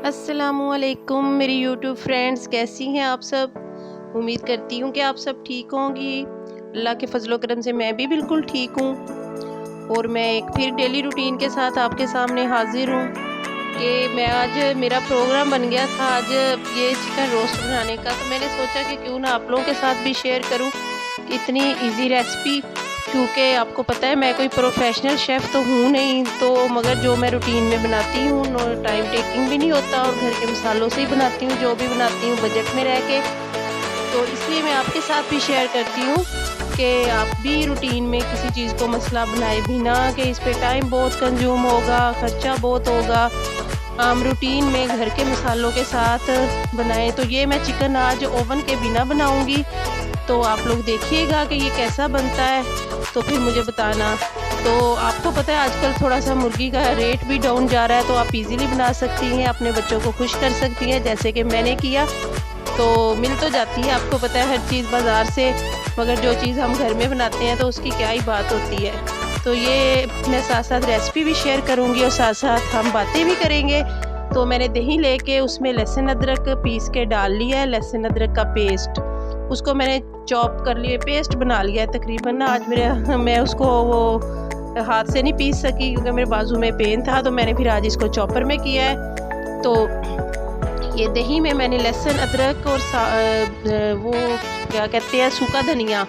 अस्सलामुअलैकुम मेरी YouTube friends, कैसी हैं आप सब। उम्मीद करती हूँ कि आप सब ठीक होंगी। अल्लाह के फजलो करम से मैं भी बिल्कुल ठीक हूँ और मैं एक फिर डेली रूटीन के साथ आपके सामने हाजिर हूँ कि मैं आज मेरा प्रोग्राम बन गया था आज ये चिकन रोस्ट बनाने का। तो मैंने सोचा कि क्यों ना आप लोगों के साथ भी शेयर करूँ इतनी इजी रेसिपी, क्योंकि आपको पता है मैं कोई प्रोफेशनल शेफ़ तो हूँ नहीं, तो मगर जो मैं रूटीन में बनाती हूँ नो टाइम टेकिंग भी नहीं होता और घर के मसालों से ही बनाती हूँ, जो भी बनाती हूँ बजट में रह के। तो इसलिए मैं आपके साथ भी शेयर करती हूँ कि आप भी रूटीन में किसी चीज़ को मसला बनाए बिना कि इस पे टाइम बहुत कंज्यूम होगा, खर्चा बहुत होगा, हम रूटीन में घर के मसालों के साथ बनाएं। तो ये मैं चिकन आज ओवन के बिना बनाऊंगी, तो आप लोग देखिएगा कि ये कैसा बनता है, तो फिर मुझे बताना। तो आपको पता है आजकल थोड़ा सा मुर्गी का रेट भी डाउन जा रहा है, तो आप इजीली बना सकती हैं, अपने बच्चों को खुश कर सकती हैं जैसे कि मैंने किया। तो मिल तो जाती है, आपको पता है हर चीज़ बाज़ार से, मगर जो चीज़ हम घर में बनाते हैं तो उसकी क्या ही बात होती है। तो ये मैं साथ साथ रेसिपी भी शेयर करूँगी और साथ साथ हम बातें भी करेंगे। तो मैंने दही लेके उसमें लहसुन अदरक पीस के डाल लिया है, लहसुन अदरक का पेस्ट, उसको मैंने चॉप कर लिए, पेस्ट बना लिया है तकरीबन ना। आज मेरे मैं उसको वो हाथ से नहीं पीस सकी क्योंकि मेरे बाजू में पेन था, तो मैंने फिर आज इसको चॉपर में किया है। तो ये दही में मैंने लहसुन अदरक और वो क्या कहते हैं सूखा धनिया,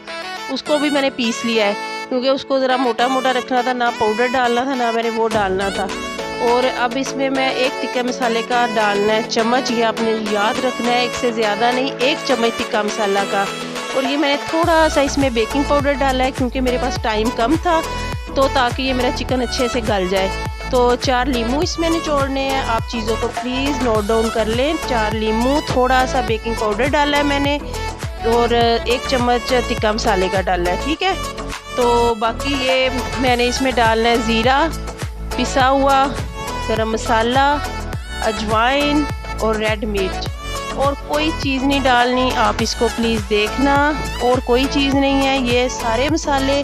उसको भी मैंने पीस लिया है क्योंकि उसको ज़रा मोटा मोटा रखना था, ना पाउडर डालना था ना मैंने वो डालना था। और अब इसमें मैं एक तिक्का मसाले का डालना है चम्मच, ये आपने याद रखना है, एक से ज़्यादा नहीं, एक चम्मच तिक्का मसाला का। और ये मैंने थोड़ा सा इसमें बेकिंग पाउडर डाला है क्योंकि मेरे पास टाइम कम था, तो ताकि ये मेरा चिकन अच्छे से गल जाए। तो 4 लीमू इसमें निचोड़ने हैं, आप चीज़ों को प्लीज़ नोट डाउन कर लें। 4 लीमू, थोड़ा सा बेकिंग पाउडर डाला है मैंने और 1 चम्मच तिक्का मसाले का डाला है, ठीक है। तो बाकी ये मैंने इसमें डालना है ज़ीरा पिसा हुआ, गरम मसाला, अजवाइन और रेड मिर्च, और कोई चीज़ नहीं डालनी, आप इसको प्लीज़ देखना, और कोई चीज़ नहीं है। ये सारे मसाले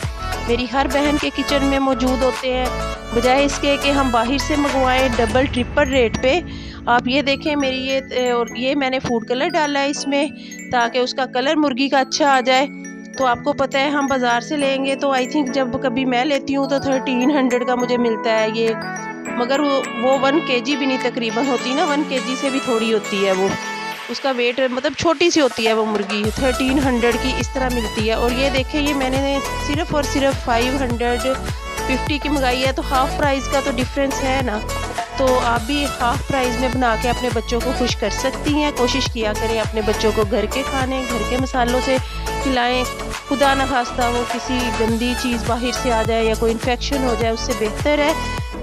मेरी हर बहन के किचन में मौजूद होते हैं, बजाय इसके कि हम बाहर से मंगवाएं डबल ट्रिपल रेट पे। आप ये देखें मेरी ये, और ये मैंने फूड कलर डाला है इसमें ताकि उसका कलर मुर्गी का अच्छा आ जाए। तो आपको पता है हम बाज़ार से लेंगे तो आई थिंक जब कभी मैं लेती हूँ तो 1300 का मुझे मिलता है ये, मगर वो 1 केजी भी नहीं तकरीबन होती ना, 1 केजी से भी थोड़ी होती है वो, उसका वेट मतलब छोटी सी होती है वो मुर्गी, 1300 की इस तरह मिलती है। और ये देखें ये मैंने सिर्फ़ और सिर्फ 550 की मंगाई है, तो हाफ़ प्राइस का तो डिफरेंस है ना। तो आप भी हाफ़ प्राइस में बना के अपने बच्चों को खुश कर सकती हैं। कोशिश किया करें अपने बच्चों को घर के खाने, घर के मसालों से खिलाएं। खुदा न खास्ता वो किसी गंदी चीज़ बाहर से आ जाए या कोई इन्फेक्शन हो जाए, उससे बेहतर है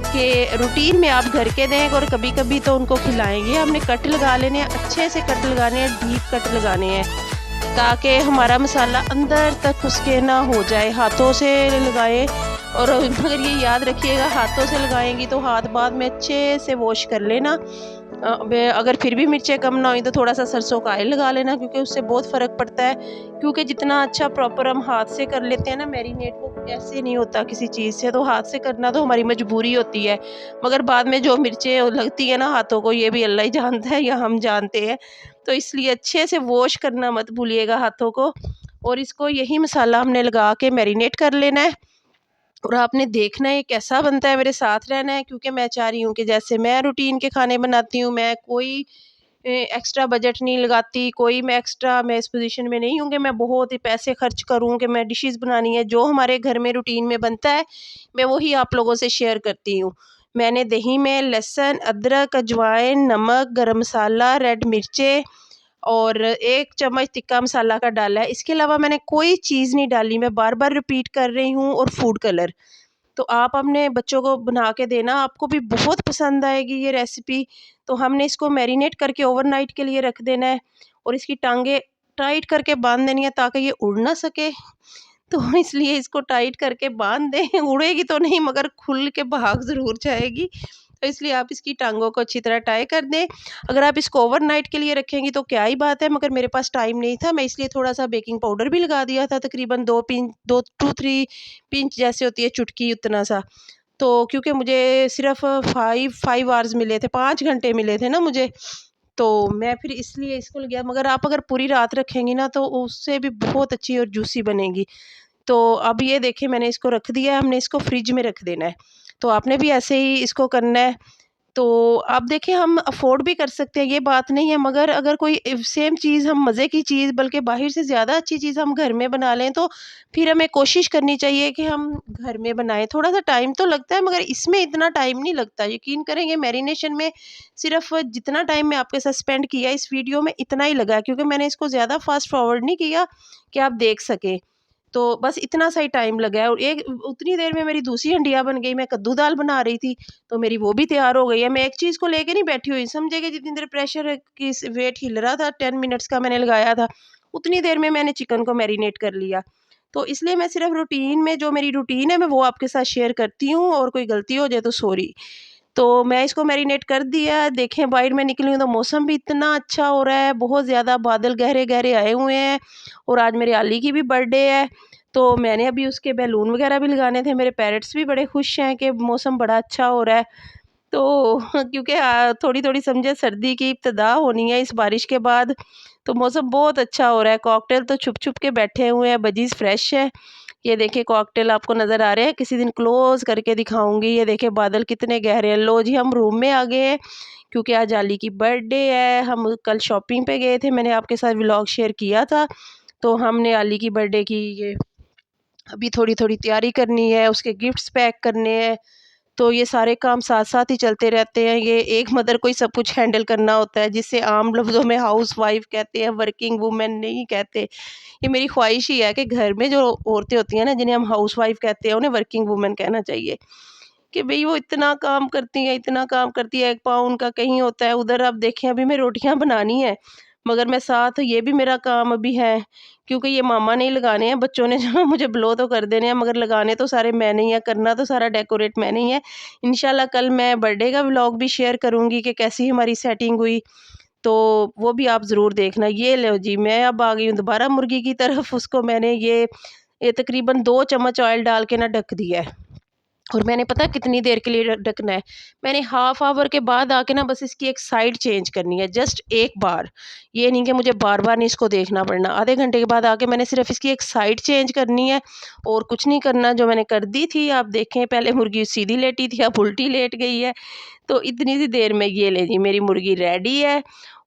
कि रूटीन में आप घर के दें और कभी कभी तो उनको खिलाएंगे। हमने कट लगा लेने हैं, अच्छे से कट लगाने हैं, डीप कट लगाने हैं, ताकि हमारा मसाला अंदर तक उसके ना हो जाए। हाथों से लगाएं, और मगर ये याद रखिएगा हाथों से लगाएंगी तो हाथ बाद में अच्छे से वॉश कर लेना। अगर फिर भी मिर्चें कम ना हुई तो थोड़ा सा सरसों का ऑयल लगा लेना, क्योंकि उससे बहुत फ़र्क पड़ता है। क्योंकि जितना अच्छा प्रॉपर हम हाथ से कर लेते हैं ना मैरिनेट, वो ऐसे नहीं होता किसी चीज़ से। तो हाथ से करना तो हमारी मजबूरी होती है, मगर बाद में जो मिर्चें लगती है ना हाथों को, ये भी अल्लाह ही जानता है या हम जानते हैं। तो इसलिए अच्छे से वॉश करना मत भूलिएगा हाथों को। और इसको यही मसाला हमने लगा के मैरिनेट कर लेना है, और आपने देखना है कैसा बनता है, मेरे साथ रहना है, क्योंकि मैं चाह रही हूँ कि जैसे मैं रूटीन के खाने बनाती हूँ, मैं कोई एक्स्ट्रा बजट नहीं लगाती, कोई मैं इस पोजीशन में नहीं हूँ कि मैं बहुत ही पैसे खर्च करूँ कि मैं डिशेस बनानी है। जो हमारे घर में रूटीन में बनता है मैं वही आप लोगों से शेयर करती हूँ। मैंने दही में लहसुन अदरक अजवाइन नमक गरम मसाला रेड मिर्चें और 1 चम्मच तिक्का मसाला का डाला है। इसके अलावा मैंने कोई चीज़ नहीं डाली, मैं बार बार रिपीट कर रही हूँ। और फूड कलर तो आप अपने बच्चों को बना के देना, आपको भी बहुत पसंद आएगी ये रेसिपी। तो हमने इसको मैरिनेट करके ओवरनाइट के लिए रख देना है, और इसकी टांगें टाइट करके बांध देनी है ताकि ये उड़ ना सके। तो इसलिए इसको टाइट करके बांध दें, उड़ेगी तो नहीं मगर खुल के भाग ज़रूर जाएगी। तो इसलिए आप इसकी टांगों को अच्छी तरह टाई कर दें। अगर आप इसको ओवरनाइट के लिए रखेंगी तो क्या ही बात है, मगर मेरे पास टाइम नहीं था, मैं इसलिए थोड़ा सा बेकिंग पाउडर भी लगा दिया था, तकरीबन 2 पिंच 2 टू 3 पिंच जैसे होती है चुटकी उतना सा। तो क्योंकि मुझे सिर्फ 5 आवर्स मिले थे, 5 घंटे मिले थे ना मुझे, तो मैं फिर इसलिए इसको लिया। मगर आप अगर पूरी रात रखेंगी ना तो उससे भी बहुत अच्छी और जूसी बनेगी। तो अब ये देखिए मैंने इसको रख दिया है, हमने इसको फ्रिज में रख देना है। तो आपने भी ऐसे ही इसको करना है। तो अब देखिए हम अफ़ोर्ड भी कर सकते हैं, ये बात नहीं है, मगर अगर कोई सेम चीज़ हम मज़े की चीज़ बल्कि बाहर से ज़्यादा अच्छी चीज़ हम घर में बना लें, तो फिर हमें कोशिश करनी चाहिए कि हम घर में बनाएँ। थोड़ा-सा टाइम तो लगता है मगर इसमें इतना टाइम नहीं लगता। यकीन करेंगे मैरिनेशन में सिर्फ़ जितना टाइम मैं आपके साथ स्पेंड किया इस वीडियो में इतना ही लगा, क्योंकि मैंने इसको ज़्यादा फ़ास्ट फॉरवर्ड नहीं किया कि आप देख सकें। तो बस इतना सा ही टाइम लगा है और एक उतनी देर में मेरी दूसरी हंडिया बन गई। मैं कद्दू दाल बना रही थी, तो मेरी वो भी तैयार हो गई है। मैं एक चीज़ को लेके नहीं बैठी हुई, समझिए जितनी देर प्रेशर की वेट हिल रहा था, 10 मिनट्स का मैंने लगाया था, उतनी देर में मैंने चिकन को मैरिनेट कर लिया। तो इसलिए मैं सिर्फ रूटीन में, जो मेरी रूटीन है मैं वो आपके साथ शेयर करती हूँ, और कोई गलती हो जाए तो सॉरी। तो मैं इसको मैरिनेट कर दिया। देखें बाहर मैं निकली हूँ तो मौसम भी इतना अच्छा हो रहा है, बहुत ज़्यादा बादल गहरे-गहरे आए हुए हैं, और आज मेरे आली की भी बर्थडे है। तो मैंने अभी उसके बैलून वगैरह भी लगाने थे। मेरे पेरेंट्स भी बड़े खुश हैं कि मौसम बड़ा अच्छा हो रहा है। तो क्योंकि थोड़ी-थोड़ी समझे सर्दी की इब्तिदा होनी है इस बारिश के बाद, तो मौसम बहुत अच्छा हो रहा है। कॉकटेल तो छुप-छुप के बैठे हुए हैं, बजीज़ फ्रेश है। ये देखिए कॉकटेल आपको नज़र आ रहे हैं, किसी दिन क्लोज़ करके दिखाऊँगी। ये देखिए बादल कितने गहरे हैं। लो जी हम रूम में आ गए हैं, क्योंकि आज आली की बर्थडे है। हम कल शॉपिंग पे गए थे, मैंने आपके साथ व्लॉग शेयर किया था। तो हमने आली की बर्थडे की ये अभी थोड़ी-थोड़ी तैयारी करनी है, उसके गिफ्ट्स पैक करने हैं। तो ये सारे काम साथ-साथ ही चलते रहते हैं। ये एक मदर को ही सब कुछ हैंडल करना होता है, जिसे आम लफ्ज़ों में हाउसवाइफ़ कहते हैं, वर्किंग वूमेन नहीं कहते। ये मेरी ख्वाहिश ही है कि घर में जो औरतें होती हैं ना, जिन्हें हम हाउसवाइफ़ कहते हैं, उन्हें वर्किंग वूमेन कहना चाहिए। कि भई वो इतना काम करती हैं, इतना काम करती है, एक पाँव उनका कहीं होता है, उधर आप देखें अभी मैं रोटियाँ बनानी है, मगर मैं साथ ये भी मेरा काम अभी है, क्योंकि ये मामा ने ही लगाने हैं, बच्चों ने जो मुझे ब्लो तो कर देने हैं, मगर लगाने तो सारे मैंने ही है, करना तो सारा डेकोरेट मैंने ही है। इंशाल्लाह कल मैं बर्थडे का व्लॉग भी शेयर करूँगी कि कैसी हमारी सेटिंग हुई, तो वो भी आप ज़रूर देखना। ये लो जी, मैं अब आ गई हूँ दोबारा मुर्गी की तरफ, उसको मैंने ये तकरीबन 2 चम्मच ऑयल डाल के ना ढक दिया है। और मैंने पता है कितनी देर के लिए ढकना है? मैंने हाफ़ ऑवर के बाद आके ना बस इसकी एक साइड चेंज करनी है, जस्ट एक बार। ये नहीं कि मुझे बार-बार नहीं इसको देखना पड़ना। आधे घंटे के बाद आके मैंने सिर्फ़ इसकी एक साइड चेंज करनी है, और कुछ नहीं करना। जो मैंने कर दी थी, आप देखें पहले मुर्गी सीधी लेटी थी, अब उल्टी लेट गई है। तो इतनी सी देर में ये लें जी मेरी मुर्गी रेडी है,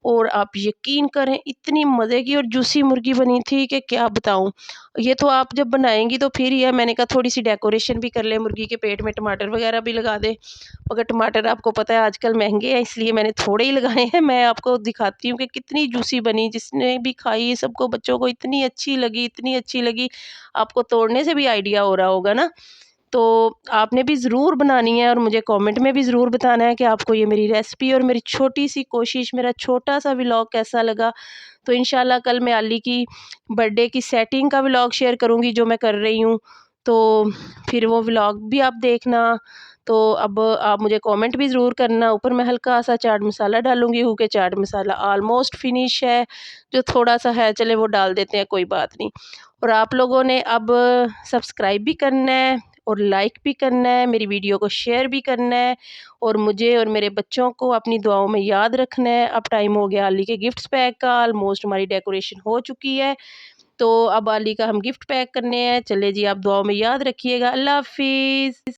और आप यकीन करें इतनी मज़े की और जूसी मुर्गी बनी थी कि क्या बताऊँ। ये तो आप जब बनाएँगी तो फिर ही है, मैंने कहा थोड़ी-सी डेकोरेशन भी कर लें, मुर्गी के पेट में टमाटर वग़ैरह भी लगा दें। मगर टमाटर आपको पता है आजकल महँगे हैं, इसलिए मैंने थोड़े ही लगाए हैं। मैं आपको दिखाती हूँ कि कितनी जूसी बनी, जिसने भी खाई सबको, बच्चों को इतनी अच्छी लगी, इतनी अच्छी लगी। आपको तोड़ने से भी आइडिया हो रहा होगा ना। तो आपने भी ज़रूर बनानी है, और मुझे कमेंट में भी ज़रूर बताना है कि आपको ये मेरी रेसिपी और मेरी छोटी-सी कोशिश, मेरा छोटा-सा व्लॉग कैसा लगा। तो इंशाल्लाह कल मैं आली की बर्थडे की सेटिंग का व्लॉग शेयर करूँगी जो मैं कर रही हूँ। तो फिर वो व्लॉग भी आप देखना। तो अब आप मुझे कमेंट भी ज़रूर करना। ऊपर मैं हल्का-सा चाट मसाला डालूँगी, क्योंकि चाट मसाला ऑलमोस्ट फिनिश है। जो थोड़ा-सा है चले वो डाल देते हैं, कोई बात नहीं। और आप लोगों ने अब सब्सक्राइब भी करना है, और लाइक भी करना है, मेरी वीडियो को शेयर भी करना है, और मुझे और मेरे बच्चों को अपनी दुआओं में याद रखना है। अब टाइम हो गया आली के गिफ्ट्स पैक का, ऑलमोस्ट हमारी डेकोरेशन हो चुकी है। तो अब आली का हम गिफ्ट पैक करने हैं। चलिए जी, आप दुआओं में याद रखिएगा। अल्लाह हाफ़िज़।